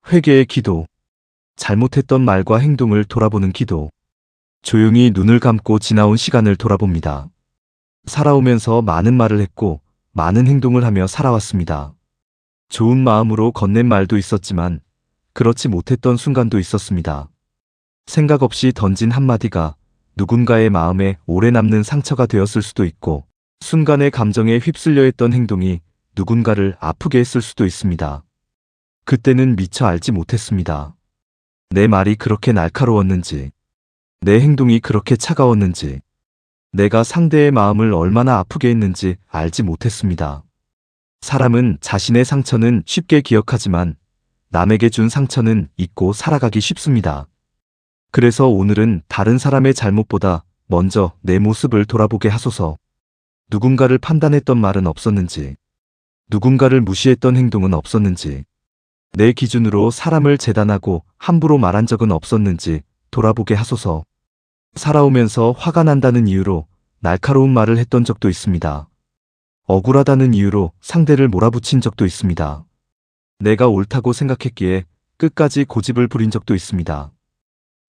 회개의 기도, 잘못했던 말과 행동을 돌아보는 기도, 조용히 눈을 감고 지나온 시간을 돌아봅니다. 살아오면서 많은 말을 했고 많은 행동을 하며 살아왔습니다. 좋은 마음으로 건넨 말도 있었지만 그렇지 못했던 순간도 있었습니다. 생각 없이 던진 한마디가 누군가의 마음에 오래 남는 상처가 되었을 수도 있고, 순간의 감정에 휩쓸려 했던 행동이 누군가를 아프게 했을 수도 있습니다. 그때는 미처 알지 못했습니다. 내 말이 그렇게 날카로웠는지, 내 행동이 그렇게 차가웠는지, 내가 상대의 마음을 얼마나 아프게 했는지 알지 못했습니다. 사람은 자신의 상처는 쉽게 기억하지만 남에게 준 상처는 잊고 살아가기 쉽습니다. 그래서 오늘은 다른 사람의 잘못보다 먼저 내 모습을 돌아보게 하소서. 누군가를 판단했던 말은 없었는지, 누군가를 무시했던 행동은 없었는지, 내 기준으로 사람을 재단하고 함부로 말한 적은 없었는지 돌아보게 하소서. 살아오면서 화가 난다는 이유로 날카로운 말을 했던 적도 있습니다. 억울하다는 이유로 상대를 몰아붙인 적도 있습니다. 내가 옳다고 생각했기에 끝까지 고집을 부린 적도 있습니다.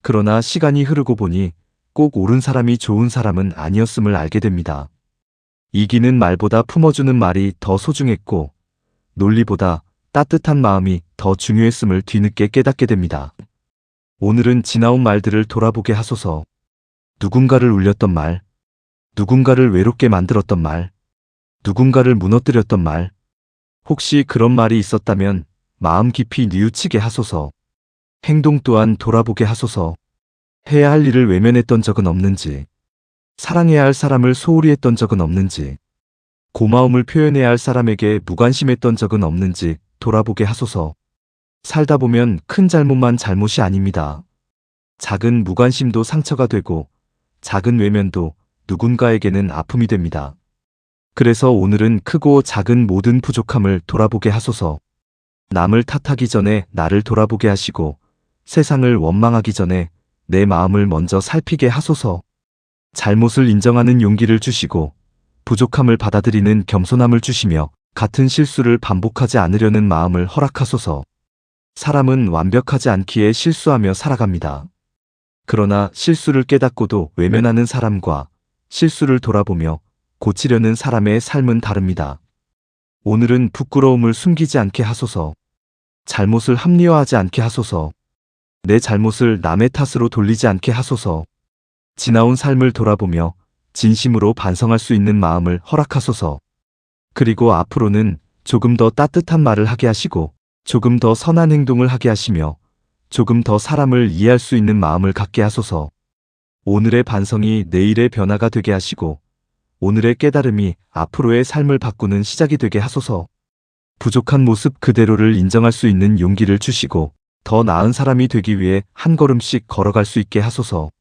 그러나 시간이 흐르고 보니 꼭 옳은 사람이 좋은 사람은 아니었음을 알게 됩니다. 이기는 말보다 품어주는 말이 더 소중했고, 논리보다 따뜻한 마음이 더 중요했음을 뒤늦게 깨닫게 됩니다. 오늘은 지나온 말들을 돌아보게 하소서. 누군가를 울렸던 말, 누군가를 외롭게 만들었던 말, 누군가를 무너뜨렸던 말, 혹시 그런 말이 있었다면 마음 깊이 뉘우치게 하소서. 행동 또한 돌아보게 하소서. 해야 할 일을 외면했던 적은 없는지, 사랑해야 할 사람을 소홀히 했던 적은 없는지, 고마움을 표현해야 할 사람에게 무관심했던 적은 없는지 돌아보게 하소서. 살다 보면 큰 잘못만 잘못이 아닙니다. 작은 무관심도 상처가 되고 작은 외면도 누군가에게는 아픔이 됩니다. 그래서 오늘은 크고 작은 모든 부족함을 돌아보게 하소서. 남을 탓하기 전에 나를 돌아보게 하시고 세상을 원망하기 전에 내 마음을 먼저 살피게 하소서. 잘못을 인정하는 용기를 주시고 부족함을 받아들이는 겸손함을 주시며 같은 실수를 반복하지 않으려는 마음을 허락하소서. 사람은 완벽하지 않기에 실수하며 살아갑니다. 그러나 실수를 깨닫고도 외면하는 사람과 실수를 돌아보며 고치려는 사람의 삶은 다릅니다. 오늘은 부끄러움을 숨기지 않게 하소서. 잘못을 합리화하지 않게 하소서. 내 잘못을 남의 탓으로 돌리지 않게 하소서. 지나온 삶을 돌아보며 진심으로 반성할 수 있는 마음을 허락하소서. 그리고 앞으로는 조금 더 따뜻한 말을 하게 하시고 조금 더 선한 행동을 하게 하시며 조금 더 사람을 이해할 수 있는 마음을 갖게 하소서. 오늘의 반성이 내일의 변화가 되게 하시고 오늘의 깨달음이 앞으로의 삶을 바꾸는 시작이 되게 하소서. 부족한 모습 그대로를 인정할 수 있는 용기를 주시고 더 나은 사람이 되기 위해 한 걸음씩 걸어갈 수 있게 하소서.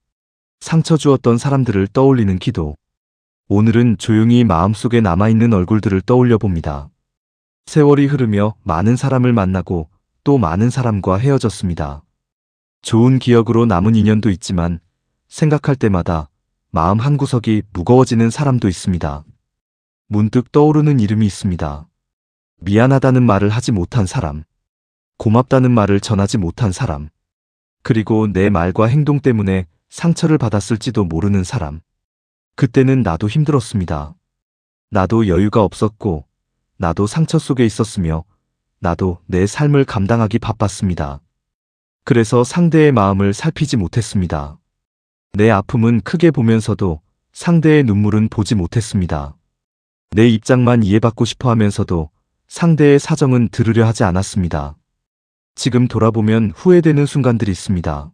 상처 주었던 사람들을 떠올리는 기도. 오늘은 조용히 마음속에 남아있는 얼굴들을 떠올려 봅니다. 세월이 흐르며 많은 사람을 만나고 또 많은 사람과 헤어졌습니다. 좋은 기억으로 남은 인연도 있지만 생각할 때마다 마음 한구석이 무거워지는 사람도 있습니다. 문득 떠오르는 이름이 있습니다. 미안하다는 말을 하지 못한 사람, 고맙다는 말을 전하지 못한 사람, 그리고 내 말과 행동 때문에 상처를 받았을지도 모르는 사람. 그때는 나도 힘들었습니다. 나도 여유가 없었고, 나도 상처 속에 있었으며, 나도 내 삶을 감당하기 바빴습니다. 그래서 상대의 마음을 살피지 못했습니다. 내 아픔은 크게 보면서도 상대의 눈물은 보지 못했습니다. 내 입장만 이해받고 싶어 하면서도 상대의 사정은 들으려 하지 않았습니다. 지금 돌아보면 후회되는 순간들이 있습니다.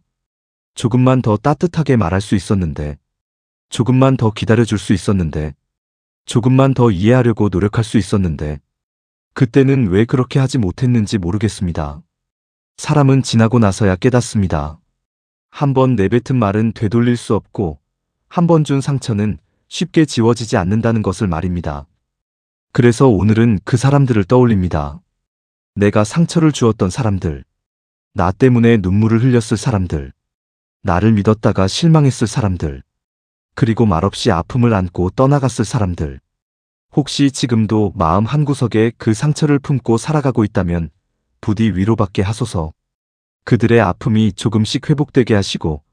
조금만 더 따뜻하게 말할 수 있었는데, 조금만 더 기다려줄 수 있었는데, 조금만 더 이해하려고 노력할 수 있었는데, 그때는 왜 그렇게 하지 못했는지 모르겠습니다. 사람은 지나고 나서야 깨닫습니다. 한 번 내뱉은 말은 되돌릴 수 없고, 한 번 준 상처는 쉽게 지워지지 않는다는 것을 말입니다. 그래서 오늘은 그 사람들을 떠올립니다. 내가 상처를 주었던 사람들, 나 때문에 눈물을 흘렸을 사람들, 나를 믿었다가 실망했을 사람들, 그리고 말없이 아픔을 안고 떠나갔을 사람들. 혹시 지금도 마음 한구석에 그 상처를 품고 살아가고 있다면 부디 위로받게 하소서. 그들의 아픔이 조금씩 회복되게 하시고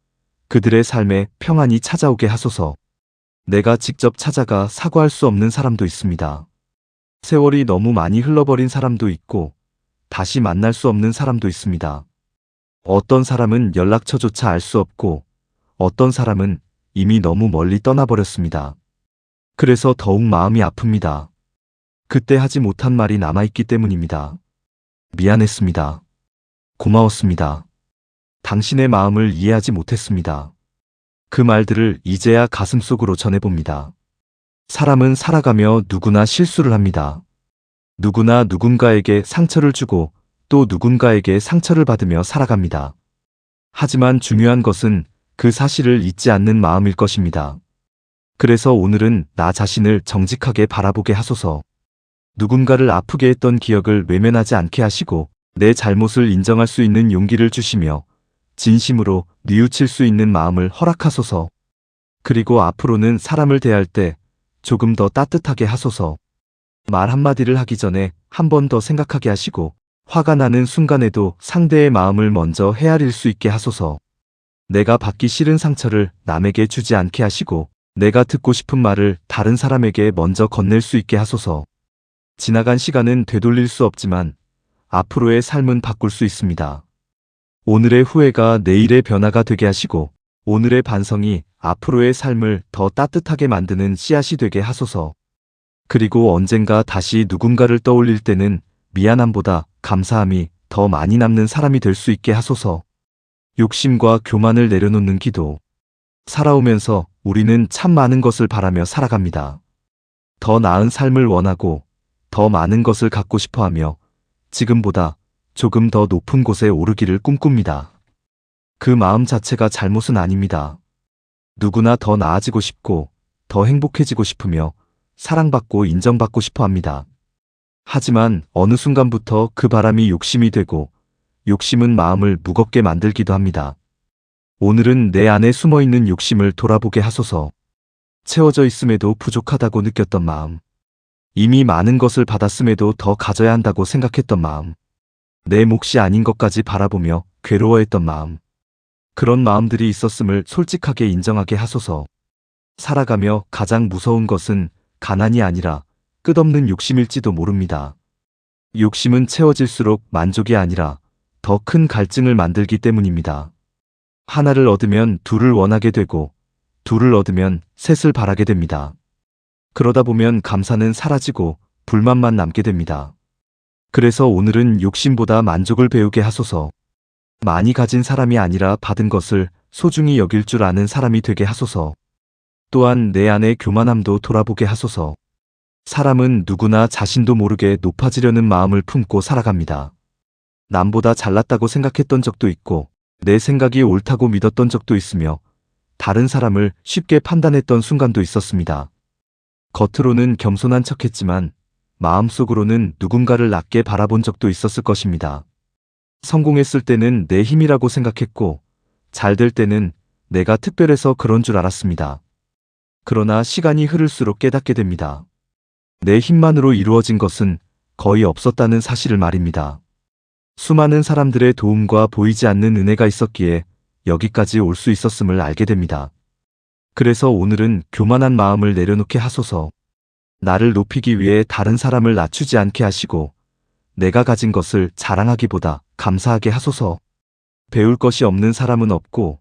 그들의 삶에 평안이 찾아오게 하소서. 내가 직접 찾아가 사과할 수 없는 사람도 있습니다. 세월이 너무 많이 흘러버린 사람도 있고 다시 만날 수 없는 사람도 있습니다. 어떤 사람은 연락처조차 알 수 없고 어떤 사람은 이미 너무 멀리 떠나버렸습니다. 그래서 더욱 마음이 아픕니다. 그때 하지 못한 말이 남아있기 때문입니다. 미안했습니다. 고마웠습니다. 당신의 마음을 이해하지 못했습니다. 그 말들을 이제야 가슴속으로 전해봅니다. 사람은 살아가며 누구나 실수를 합니다. 누구나 누군가에게 상처를 주고 또 누군가에게 상처를 받으며 살아갑니다. 하지만 중요한 것은 그 사실을 잊지 않는 마음일 것입니다. 그래서 오늘은 나 자신을 정직하게 바라보게 하소서. 누군가를 아프게 했던 기억을 외면하지 않게 하시고 내 잘못을 인정할 수 있는 용기를 주시며 진심으로 뉘우칠 수 있는 마음을 허락하소서. 그리고 앞으로는 사람을 대할 때 조금 더 따뜻하게 하소서. 말 한마디를 하기 전에 한 번 더 생각하게 하시고 화가 나는 순간에도 상대의 마음을 먼저 헤아릴 수 있게 하소서. 내가 받기 싫은 상처를 남에게 주지 않게 하시고 내가 듣고 싶은 말을 다른 사람에게 먼저 건넬 수 있게 하소서. 지나간 시간은 되돌릴 수 없지만 앞으로의 삶은 바꿀 수 있습니다. 오늘의 후회가 내일의 변화가 되게 하시고 오늘의 반성이 앞으로의 삶을 더 따뜻하게 만드는 씨앗이 되게 하소서. 그리고 언젠가 다시 누군가를 떠올릴 때는 미안함보다 감사함이 더 많이 남는 사람이 될 수 있게 하소서. 욕심과 교만을 내려놓는 기도. 살아오면서 우리는 참 많은 것을 바라며 살아갑니다. 더 나은 삶을 원하고 더 많은 것을 갖고 싶어하며 지금보다 조금 더 높은 곳에 오르기를 꿈꿉니다. 그 마음 자체가 잘못은 아닙니다. 누구나 더 나아지고 싶고 더 행복해지고 싶으며 사랑받고 인정받고 싶어 합니다. 하지만 어느 순간부터 그 바람이 욕심이 되고 욕심은 마음을 무겁게 만들기도 합니다. 오늘은 내 안에 숨어있는 욕심을 돌아보게 하소서. 채워져 있음에도 부족하다고 느꼈던 마음. 이미 많은 것을 받았음에도 더 가져야 한다고 생각했던 마음. 내 몫이 아닌 것까지 바라보며 괴로워했던 마음. 그런 마음들이 있었음을 솔직하게 인정하게 하소서. 살아가며 가장 무서운 것은 가난이 아니라 끝없는 욕심일지도 모릅니다. 욕심은 채워질수록 만족이 아니라 더 큰 갈증을 만들기 때문입니다. 하나를 얻으면 둘을 원하게 되고 둘을 얻으면 셋을 바라게 됩니다. 그러다 보면 감사는 사라지고 불만만 남게 됩니다. 그래서 오늘은 욕심보다 만족을 배우게 하소서. 많이 가진 사람이 아니라 받은 것을 소중히 여길 줄 아는 사람이 되게 하소서. 또한 내 안의 교만함도 돌아보게 하소서. 사람은 누구나 자신도 모르게 높아지려는 마음을 품고 살아갑니다. 남보다 잘났다고 생각했던 적도 있고 내 생각이 옳다고 믿었던 적도 있으며 다른 사람을 쉽게 판단했던 순간도 있었습니다. 겉으로는 겸손한 척했지만 마음속으로는 누군가를 낮게 바라본 적도 있었을 것입니다. 성공했을 때는 내 힘이라고 생각했고 잘 될 때는 내가 특별해서 그런 줄 알았습니다. 그러나 시간이 흐를수록 깨닫게 됩니다. 내 힘만으로 이루어진 것은 거의 없었다는 사실을 말입니다. 수많은 사람들의 도움과 보이지 않는 은혜가 있었기에 여기까지 올 수 있었음을 알게 됩니다. 그래서 오늘은 교만한 마음을 내려놓게 하소서. 나를 높이기 위해 다른 사람을 낮추지 않게 하시고 내가 가진 것을 자랑하기보다 감사하게 하소서. 배울 것이 없는 사람은 없고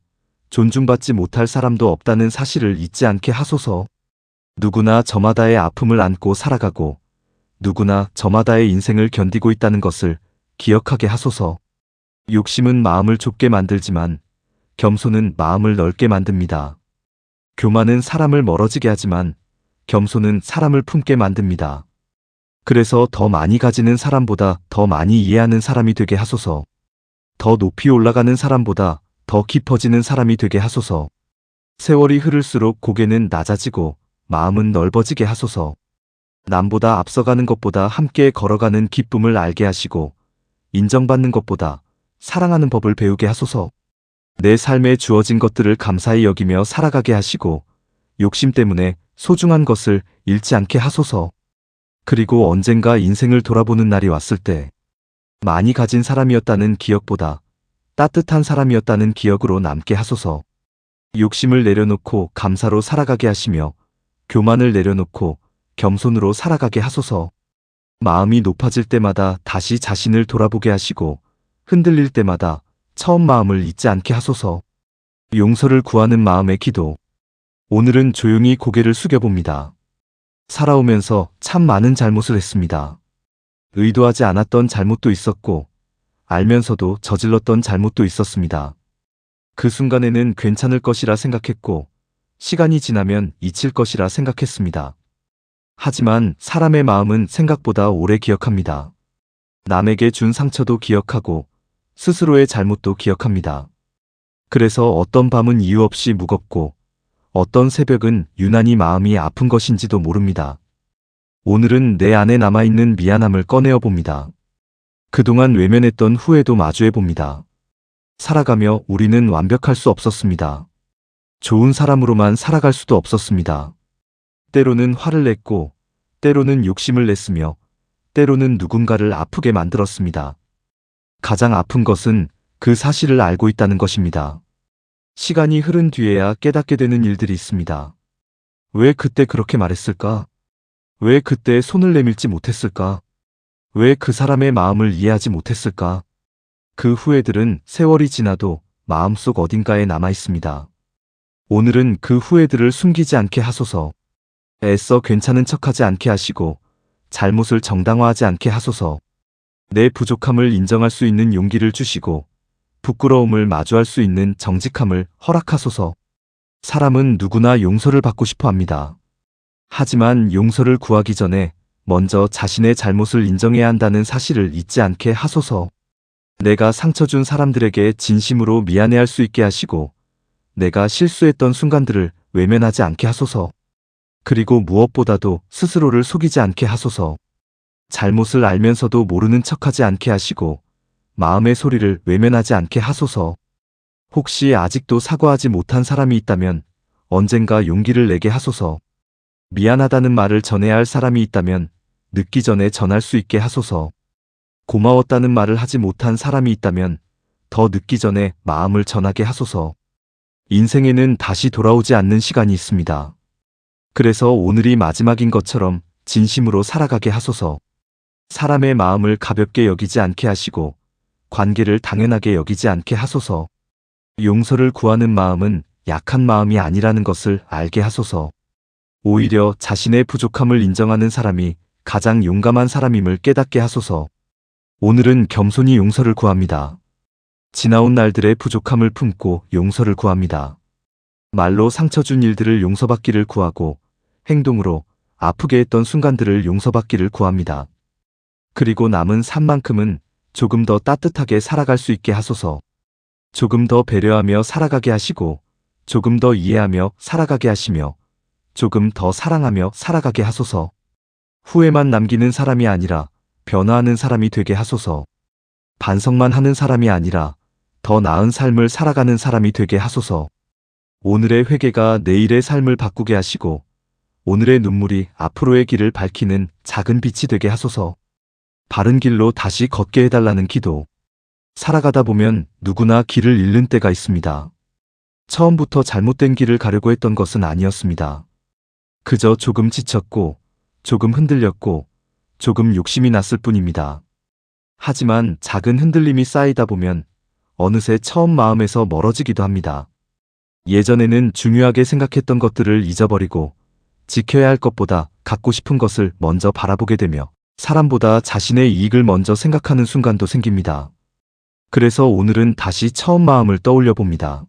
존중받지 못할 사람도 없다는 사실을 잊지 않게 하소서. 누구나 저마다의 아픔을 안고 살아가고 누구나 저마다의 인생을 견디고 있다는 것을 기억하게 하소서. 욕심은 마음을 좁게 만들지만 겸손은 마음을 넓게 만듭니다. 교만은 사람을 멀어지게 하지만 겸손은 사람을 품게 만듭니다. 그래서 더 많이 가지는 사람보다 더 많이 이해하는 사람이 되게 하소서. 더 높이 올라가는 사람보다 더 깊어지는 사람이 되게 하소서. 세월이 흐를수록 고개는 낮아지고 마음은 넓어지게 하소서. 남보다 앞서가는 것보다 함께 걸어가는 기쁨을 알게 하시고 인정받는 것보다 사랑하는 법을 배우게 하소서. 내 삶에 주어진 것들을 감사히 여기며 살아가게 하시고 욕심 때문에 소중한 것을 잃지 않게 하소서. 그리고 언젠가 인생을 돌아보는 날이 왔을 때 많이 가진 사람이었다는 기억보다 따뜻한 사람이었다는 기억으로 남게 하소서. 욕심을 내려놓고 감사로 살아가게 하시며 교만을 내려놓고 겸손으로 살아가게 하소서. 마음이 높아질 때마다 다시 자신을 돌아보게 하시고 흔들릴 때마다 처음 마음을 잊지 않게 하소서. 용서를 구하는 마음의 기도. 오늘은 조용히 고개를 숙여봅니다. 살아오면서 참 많은 잘못을 했습니다. 의도하지 않았던 잘못도 있었고 알면서도 저질렀던 잘못도 있었습니다. 그 순간에는 괜찮을 것이라 생각했고 시간이 지나면 잊힐 것이라 생각했습니다. 하지만 사람의 마음은 생각보다 오래 기억합니다. 남에게 준 상처도 기억하고 스스로의 잘못도 기억합니다. 그래서 어떤 밤은 이유 없이 무겁고 어떤 새벽은 유난히 마음이 아픈 것인지도 모릅니다. 오늘은 내 안에 남아있는 미안함을 꺼내어 봅니다. 그동안 외면했던 후회도 마주해 봅니다. 살아가며 우리는 완벽할 수 없었습니다. 좋은 사람으로만 살아갈 수도 없었습니다. 때로는 화를 냈고, 때로는 욕심을 냈으며, 때로는 누군가를 아프게 만들었습니다. 가장 아픈 것은 그 사실을 알고 있다는 것입니다. 시간이 흐른 뒤에야 깨닫게 되는 일들이 있습니다. 왜 그때 그렇게 말했을까? 왜 그때 손을 내밀지 못했을까? 왜 그 사람의 마음을 이해하지 못했을까? 그 후회들은 세월이 지나도 마음속 어딘가에 남아 있습니다. 오늘은 그 후회들을 숨기지 않게 하소서. 애써 괜찮은 척하지 않게 하시고 잘못을 정당화하지 않게 하소서. 내 부족함을 인정할 수 있는 용기를 주시고 부끄러움을 마주할 수 있는 정직함을 허락하소서. 사람은 누구나 용서를 받고 싶어 합니다. 하지만 용서를 구하기 전에 먼저 자신의 잘못을 인정해야 한다는 사실을 잊지 않게 하소서. 내가 상처 준 사람들에게 진심으로 미안해할 수 있게 하시고 내가 실수했던 순간들을 외면하지 않게 하소서. 그리고 무엇보다도 스스로를 속이지 않게 하소서. 잘못을 알면서도 모르는 척하지 않게 하시고 마음의 소리를 외면하지 않게 하소서. 혹시 아직도 사과하지 못한 사람이 있다면 언젠가 용기를 내게 하소서. 미안하다는 말을 전해야 할 사람이 있다면 늦기 전에 전할 수 있게 하소서. 고마웠다는 말을 하지 못한 사람이 있다면 더 늦기 전에 마음을 전하게 하소서. 인생에는 다시 돌아오지 않는 시간이 있습니다. 그래서 오늘이 마지막인 것처럼 진심으로 살아가게 하소서. 사람의 마음을 가볍게 여기지 않게 하시고 관계를 당연하게 여기지 않게 하소서. 용서를 구하는 마음은 약한 마음이 아니라는 것을 알게 하소서. 오히려 자신의 부족함을 인정하는 사람이 가장 용감한 사람임을 깨닫게 하소서. 오늘은 겸손히 용서를 구합니다. 지나온 날들의 부족함을 품고 용서를 구합니다. 말로 상처 준 일들을 용서받기를 구하고 행동으로 아프게 했던 순간들을 용서받기를 구합니다. 그리고 남은 삶만큼은 조금 더 따뜻하게 살아갈 수 있게 하소서. 조금 더 배려하며 살아가게 하시고 조금 더 이해하며 살아가게 하시며 조금 더 사랑하며 살아가게 하소서. 후회만 남기는 사람이 아니라 변화하는 사람이 되게 하소서. 반성만 하는 사람이 아니라 더 나은 삶을 살아가는 사람이 되게 하소서. 오늘의 회개가 내일의 삶을 바꾸게 하시고 오늘의 눈물이 앞으로의 길을 밝히는 작은 빛이 되게 하소서. 바른 길로 다시 걷게 해달라는 기도. 살아가다 보면 누구나 길을 잃는 때가 있습니다. 처음부터 잘못된 길을 가려고 했던 것은 아니었습니다. 그저 조금 지쳤고 조금 흔들렸고 조금 욕심이 났을 뿐입니다. 하지만 작은 흔들림이 쌓이다 보면 어느새 처음 마음에서 멀어지기도 합니다. 예전에는 중요하게 생각했던 것들을 잊어버리고 지켜야 할 것보다 갖고 싶은 것을 먼저 바라보게 되며 사람보다 자신의 이익을 먼저 생각하는 순간도 생깁니다. 그래서 오늘은 다시 처음 마음을 떠올려 봅니다.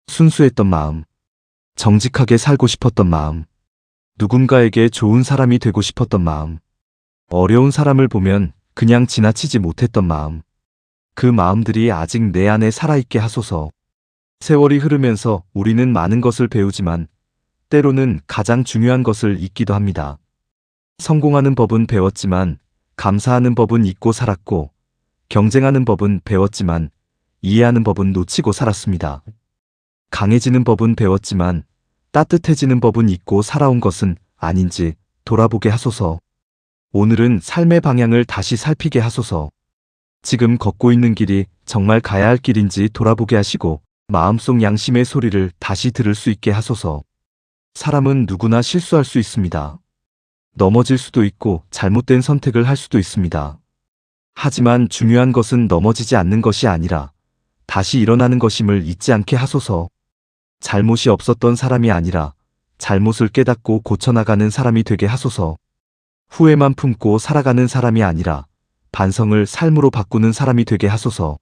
순수했던 마음, 정직하게 살고 싶었던 마음, 누군가에게 좋은 사람이 되고 싶었던 마음, 어려운 사람을 보면 그냥 지나치지 못했던 마음, 그 마음들이 아직 내 안에 살아있게 하소서. 세월이 흐르면서 우리는 많은 것을 배우지만 때로는 가장 중요한 것을 잊기도 합니다. 성공하는 법은 배웠지만 감사하는 법은 잊고 살았고 경쟁하는 법은 배웠지만 이해하는 법은 놓치고 살았습니다. 강해지는 법은 배웠지만 따뜻해지는 법은 잊고 살아온 것은 아닌지 돌아보게 하소서. 오늘은 삶의 방향을 다시 살피게 하소서. 지금 걷고 있는 길이 정말 가야 할 길인지 돌아보게 하시고 마음속 양심의 소리를 다시 들을 수 있게 하소서. 사람은 누구나 실수할 수 있습니다. 넘어질 수도 있고 잘못된 선택을 할 수도 있습니다. 하지만 중요한 것은 넘어지지 않는 것이 아니라 다시 일어나는 것임을 잊지 않게 하소서. 잘못이 없었던 사람이 아니라 잘못을 깨닫고 고쳐나가는 사람이 되게 하소서. 후회만 품고 살아가는 사람이 아니라 반성을 삶으로 바꾸는 사람이 되게 하소서.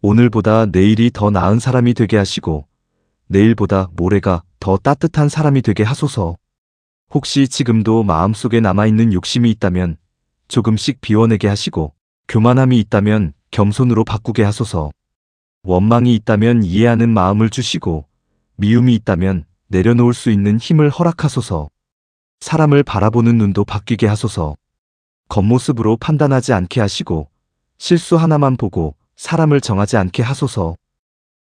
오늘보다 내일이 더 나은 사람이 되게 하시고 내일보다 모레가 더 따뜻한 사람이 되게 하소서. 혹시 지금도 마음속에 남아있는 욕심이 있다면 조금씩 비워내게 하시고 교만함이 있다면 겸손으로 바꾸게 하소서. 원망이 있다면 이해하는 마음을 주시고 미움이 있다면 내려놓을 수 있는 힘을 허락하소서. 사람을 바라보는 눈도 바뀌게 하소서. 겉모습으로 판단하지 않게 하시고 실수 하나만 보고 사람을 정하지 않게 하소서.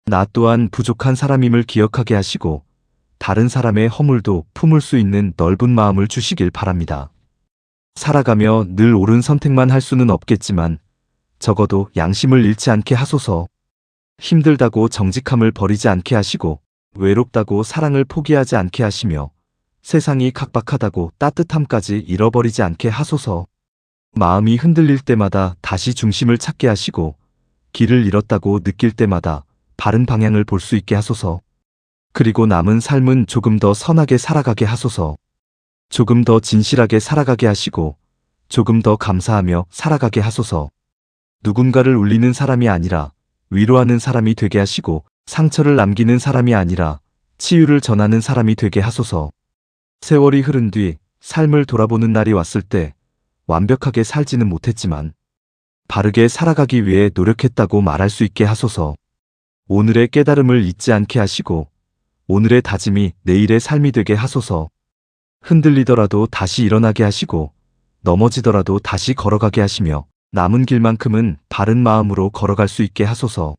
나 또한 부족한 사람임을 기억하게 하시고 다른 사람의 허물도 품을 수 있는 넓은 마음을 주시길 바랍니다. 살아가며 늘 옳은 선택만 할 수는 없겠지만 적어도 양심을 잃지 않게 하소서. 힘들다고 정직함을 버리지 않게 하시고 외롭다고 사랑을 포기하지 않게 하시며 세상이 각박하다고 따뜻함까지 잃어버리지 않게 하소서. 마음이 흔들릴 때마다 다시 중심을 찾게 하시고 길을 잃었다고 느낄 때마다 바른 방향을 볼 수 있게 하소서. 그리고 남은 삶은 조금 더 선하게 살아가게 하소서. 조금 더 진실하게 살아가게 하시고 조금 더 감사하며 살아가게 하소서. 누군가를 울리는 사람이 아니라 위로하는 사람이 되게 하시고 상처를 남기는 사람이 아니라 치유를 전하는 사람이 되게 하소서. 세월이 흐른 뒤 삶을 돌아보는 날이 왔을 때 완벽하게 살지는 못했지만 바르게 살아가기 위해 노력했다고 말할 수 있게 하소서. 오늘의 깨달음을 잊지 않게 하시고 오늘의 다짐이 내일의 삶이 되게 하소서. 흔들리더라도 다시 일어나게 하시고 넘어지더라도 다시 걸어가게 하시며 남은 길만큼은 바른 마음으로 걸어갈 수 있게 하소서.